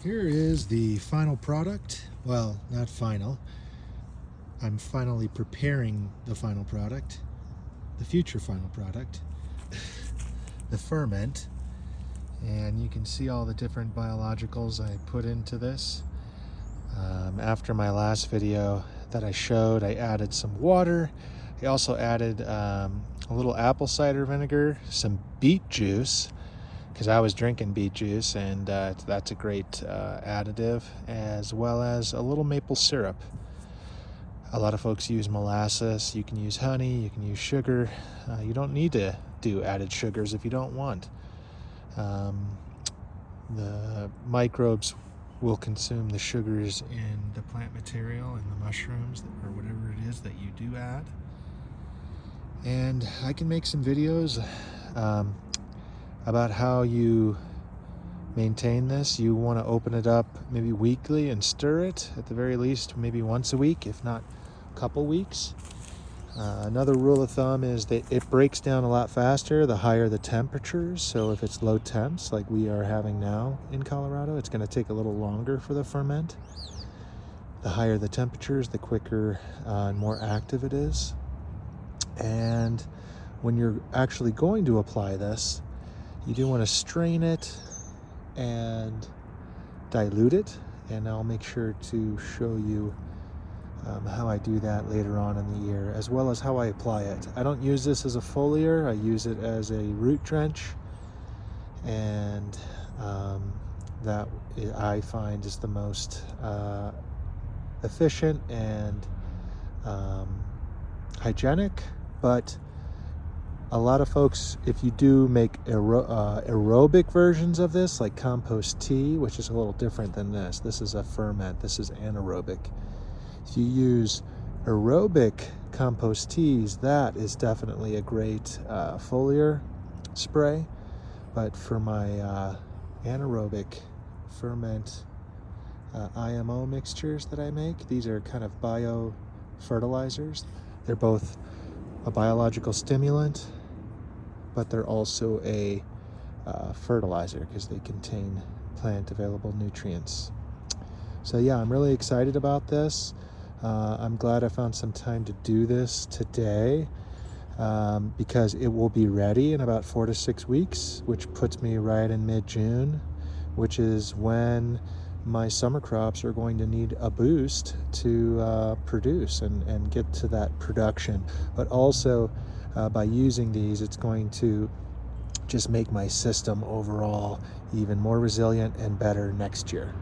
Here is the final product. Well, not final. I'm finally preparing the final product, the future final product, the ferment. And you can see all the different biologicals I put into this. After my last video that I showed, I added some water. I also added a little apple cider vinegar, some beet juice, because I was drinking beet juice, and that's a great additive, as well as a little maple syrup. A lot of folks use molasses. You can use honey, you can use sugar. You don't need to do added sugars if you don't want. The microbes will consume the sugars in the plant material and the mushrooms or whatever it is that you do add. And I can make some videos about how you maintain this. You want to open it up maybe weekly and stir it at the very least, maybe once a week, if not a couple weeks. Another rule of thumb is that it breaks down a lot faster the higher the temperatures. So if it's low temps like we are having now in Colorado, it's going to take a little longer for the ferment. The higher the temperatures, the quicker and more active it is. And when you're actually going to apply this, you do want to strain it and dilute it. And I'll make sure to show you how I do that later on in the year, as well as how I apply it. I don't use this as a foliar, I use it as a root drench, and that I find is the most efficient and hygienic. But a lot of folks, if you do make aerobic versions of this, like compost tea, which is a little different than this. This is a ferment, this is anaerobic. If you use aerobic compost teas, that is definitely a great foliar spray. But for my anaerobic ferment IMO mixtures that I make, these are kind of bio fertilizers. They're both a biological stimulant, but they're also a fertilizer because they contain plant available nutrients. So yeah, I'm really excited about this. I'm glad I found some time to do this today because it will be ready in about 4 to 6 weeks, which puts me right in mid-June, which is when my summer crops are going to need a boost to produce and get to that production. But also by using these, it's going to just make my system overall even more resilient and better next year.